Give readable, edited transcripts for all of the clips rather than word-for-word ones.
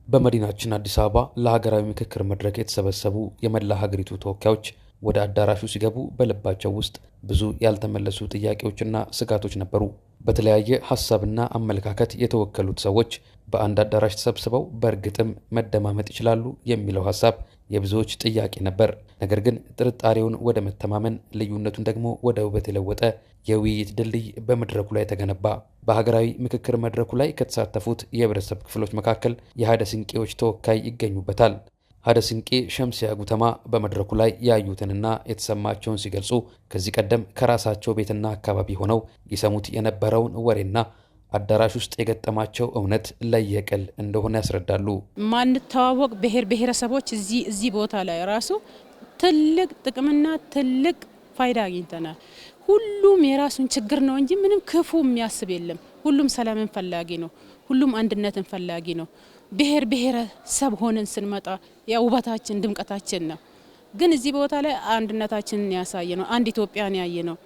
በመዲናችን አዲስ አበባ ለሀገራዊ ምክክር መድረክ የተሰበሰቡ የመላ ሀገሪቱ ተወካዮች ወደ አዳራሹ ሲገቡ በልባቸው ውስጥ ብዙ ያልተመለሱ ጥያቄዎችና ስጋቶች ነበሩ። በተለያየ ሐሳብና አመለካከት የተወከሉት ሰዎች በአንድ አዳራሽ ተሰብስበው በእርግጥም መደማመጥ ይችላሉ የሚለው ሐሳብ የብዙዎች ጥያቄ ነበር። ነገር ግን ጥርጣሬውን ወደ መተማመን፣ ልዩነቱን ደግሞ ወደ ውበት የለወጠ የውይይት ድልድይ በመድረኩ ላይ ተገነባ። በሀገራዊ ምክክር መድረኩ ላይ ከተሳተፉት የህብረተሰብ ክፍሎች መካከል የሀደ ስንቄዎች ተወካይ ይገኙበታል። ሀደ ስንቄ ሸምሲያ ጉተማ በመድረኩ ላይ ያዩትንና የተሰማቸውን ሲገልጹ ከዚህ ቀደም ከራሳቸው ቤትና አካባቢ ሆነው ይሰሙት የነበረውን ወሬና አዳራሽ ውስጥ የገጠማቸው እውነት ለየቅል እንደሆነ ያስረዳሉ። ማንተዋወቅ ብሔር ብሔረሰቦች እዚህ ቦታ ላይ ራሱ ትልቅ ጥቅምና ትልቅ ፋይዳ አግኝተናል። ሁሉም የራሱን ችግር ነው እንጂ ምንም ክፉ የሚያስብ የለም። ሁሉም ሰላምን ፈላጊ ነው። ሁሉም አንድነትን ፈላጊ ነው። ብሔር ብሔረሰብ ሆነን ስንመጣ ያ ውበታችን ድምቀታችን ነው። ግን እዚህ ቦታ ላይ አንድነታችንን ያሳየ ነው። አንድ ኢትዮጵያን ያየ ነው።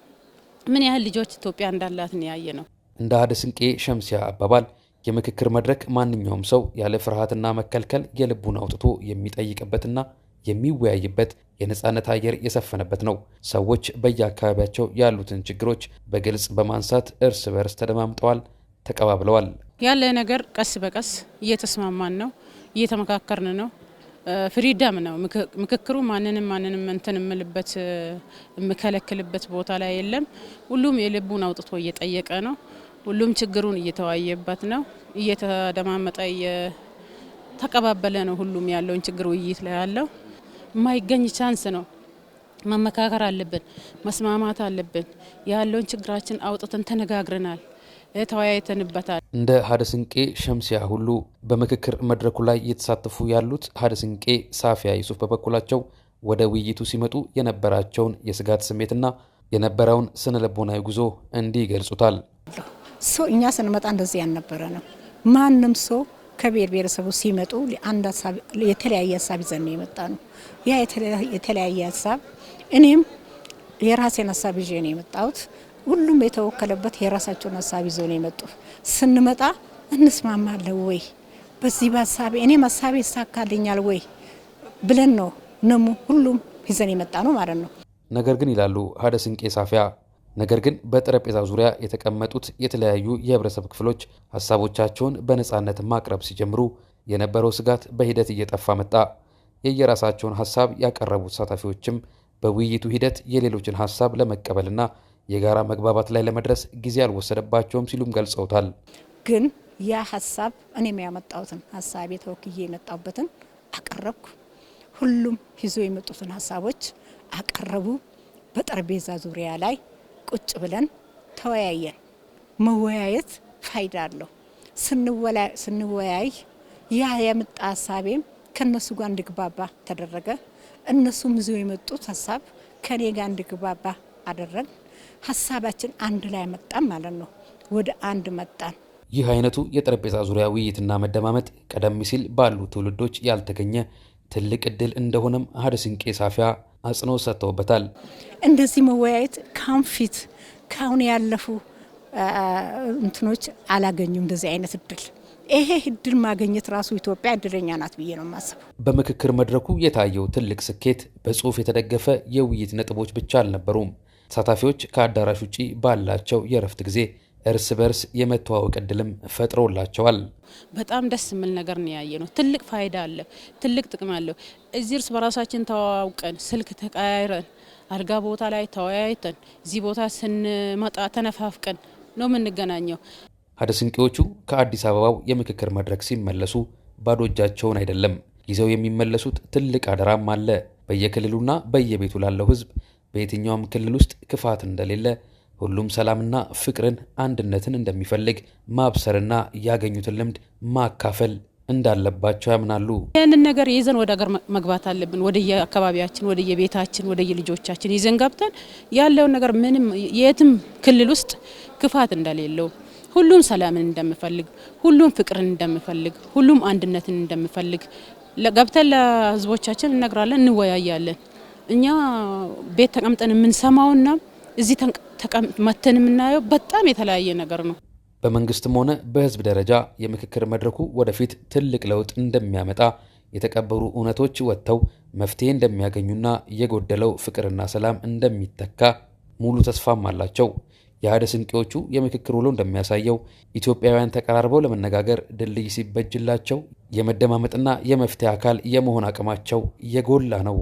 ምን ያህል ልጆች ኢትዮጵያ እንዳላትን ያየ ነው። እንደ ሀደ ስንቄ ሸምሲያ አባባል የምክክር መድረክ ማንኛውም ሰው ያለ ፍርሃትና መከልከል የልቡን አውጥቶ የሚጠይቅበትና የሚወያይበት የነጻነት አየር የሰፈነበት ነው። ሰዎች በየአካባቢያቸው ያሉትን ችግሮች በግልጽ በማንሳት እርስ በርስ ተደማምጠዋል፣ ተቀባብለዋል። ያለ ነገር ቀስ በቀስ እየተስማማን ነው፣ እየተመካከርን ነው። ፍሪደም ነው ምክክሩ። ማንንም እንትን የምልበት የምከለክልበት ቦታ ላይ የለም። ሁሉም የልቡን አውጥቶ እየጠየቀ ነው። ሁሉም ችግሩን እየተወያየበት ነው። እየተደማመጠ እየተቀባበለ ነው። ሁሉም ያለውን ችግር ውይይት ላይ ያለው የማይገኝ ቻንስ ነው። መመካከር አለብን፣ መስማማት አለብን። ያለውን ችግራችን አውጥተን ተነጋግረናል፣ ተወያይተንበታል። እንደ ሀደ ስንቄ ሸምሲያ ሁሉ በምክክር መድረኩ ላይ እየተሳተፉ ያሉት ሀደ ስንቄ ሳፊያ ዩሱፍ በበኩላቸው ወደ ውይይቱ ሲመጡ የነበራቸውን የስጋት ስሜትና የነበረውን ስነልቦናዊ ጉዞ እንዲህ ይገልጹታል። እኛ ስንመጣ እንደዚህ ያልነበረ ነው። ማንም ሰው ከብሔር ብሔረሰቡ ሲመጡ አንድ ሀሳብ የተለያየ ሀሳብ ይዘን ነው የመጣ ነው። ያ የተለያየ ሀሳብ እኔም የራሴን ሀሳብ ይዤ ነው የመጣሁት። ሁሉም የተወከለበት የራሳቸውን ሀሳብ ይዘው ነው የመጡ። ስንመጣ እንስማማለን ወይ በዚህ በሀሳቤ እኔም ሀሳቤ ይሳካልኛል ወይ ብለን ነው ሁሉም ይዘን የመጣ ነው ማለት ነው። ነገር ግን ይላሉ ሀደ ስንቄ ሳፊያ፣ ነገር ግን በጠረጴዛ ዙሪያ የተቀመጡት የተለያዩ የህብረተሰብ ክፍሎች ሀሳቦቻቸውን በነጻነት ማቅረብ ሲጀምሩ የነበረው ስጋት በሂደት እየጠፋ መጣ። የየራሳቸውን ሀሳብ ያቀረቡት ተሳታፊዎችም በውይይቱ ሂደት የሌሎችን ሀሳብ ለመቀበልና የጋራ መግባባት ላይ ለመድረስ ጊዜ አልወሰደባቸውም ሲሉም ገልጸውታል። ግን ያ ሀሳብ እኔም ያመጣሁትን ሀሳብ የተወክዬ የመጣሁበትን አቀረብኩ። ሁሉም ይዞ የመጡትን ሀሳቦች አቀረቡ። በጠረጴዛ ዙሪያ ላይ ቁጭ ብለን ተወያየን። መወያየት ፋይዳ አለው። ስንወያይ ያ የመጣ ሀሳቤም ከነሱ ጋር እንድግባባ ተደረገ። እነሱም ይዞ የመጡት ሀሳብ ከኔ ጋር እንድግባባ አደረግ። ሀሳባችን አንድ ላይ መጣን ማለት ነው። ወደ አንድ መጣን። ይህ አይነቱ የጠረጴዛ ዙሪያ ውይይትና መደማመጥ ቀደም ሲል ባሉ ትውልዶች ያልተገኘ ትልቅ እድል እንደሆነም ሀደ ስንቄ ሳፊያ አጽንኦት ሰጥተውበታል። እንደዚህ መወያየት ካሁን ያለፉ እንትኖች አላገኙም እንደዚህ አይነት እድል። ይሄ እድል ማግኘት ራሱ ኢትዮጵያ እድለኛ ናት ብዬ ነው የማስበው። በምክክር መድረኩ የታየው ትልቅ ስኬት በጽሁፍ የተደገፈ የውይይት ነጥቦች ብቻ አልነበሩም። ተሳታፊዎች ከአዳራሽ ውጪ ባላቸው የእረፍት ጊዜ እርስ በርስ የመተዋወቅ እድልም ፈጥሮላቸዋል። በጣም ደስ የሚል ነገር ነው ያየ ነው። ትልቅ ፋይዳ አለ፣ ትልቅ ጥቅም አለው። እዚህ እርስ በራሳችን ተዋውቀን ስልክ ተቀያይረን አልጋ ቦታ ላይ ተወያይተን እዚህ ቦታ ስንመጣ ተነፋፍቀን ነው የምንገናኘው። ሀደ ስንቄዎቹ ከአዲስ አበባው የምክክር መድረክ ሲመለሱ ባዶ እጃቸውን አይደለም ይዘው የሚመለሱት ትልቅ አደራም አለ። በየክልሉና በየቤቱ ላለው ህዝብ በየትኛውም ክልል ውስጥ ክፋት እንደሌለ፣ ሁሉም ሰላምና ፍቅርን፣ አንድነትን እንደሚፈልግ ማብሰርና ያገኙትን ልምድ ማካፈል እንዳለባቸው ያምናሉ። ያንን ነገር ይዘን ወደ ሀገር መግባት አለብን። ወደ የአካባቢያችን፣ ወደ የቤታችን፣ ወደ የልጆቻችን ይዘን ገብተን ያለውን ነገር ምንም የትም ክልል ውስጥ ክፋት እንደሌለው፣ ሁሉም ሰላምን እንደሚፈልግ፣ ሁሉም ፍቅርን እንደሚፈልግ፣ ሁሉም አንድነትን እንደሚፈልግ ገብተን ለህዝቦቻችን እነግራለን፣ እንወያያለን። እኛ ቤት ተቀምጠን የምንሰማውና እዚህ ተቀምጠን የምናየው በጣም የተለያየ ነገር ነው። በመንግስትም ሆነ በህዝብ ደረጃ የምክክር መድረኩ ወደፊት ትልቅ ለውጥ እንደሚያመጣ፣ የተቀበሩ እውነቶች ወጥተው መፍትሄ እንደሚያገኙና የጎደለው ፍቅርና ሰላም እንደሚተካ ሙሉ ተስፋም አላቸው። የአደ ስንቄዎቹ የምክክር ውሎ እንደሚያሳየው ኢትዮጵያውያን ተቀራርበው ለመነጋገር ድልድይ ሲበጅላቸው የመደማመጥና የመፍትሄ አካል የመሆን አቅማቸው የጎላ ነው።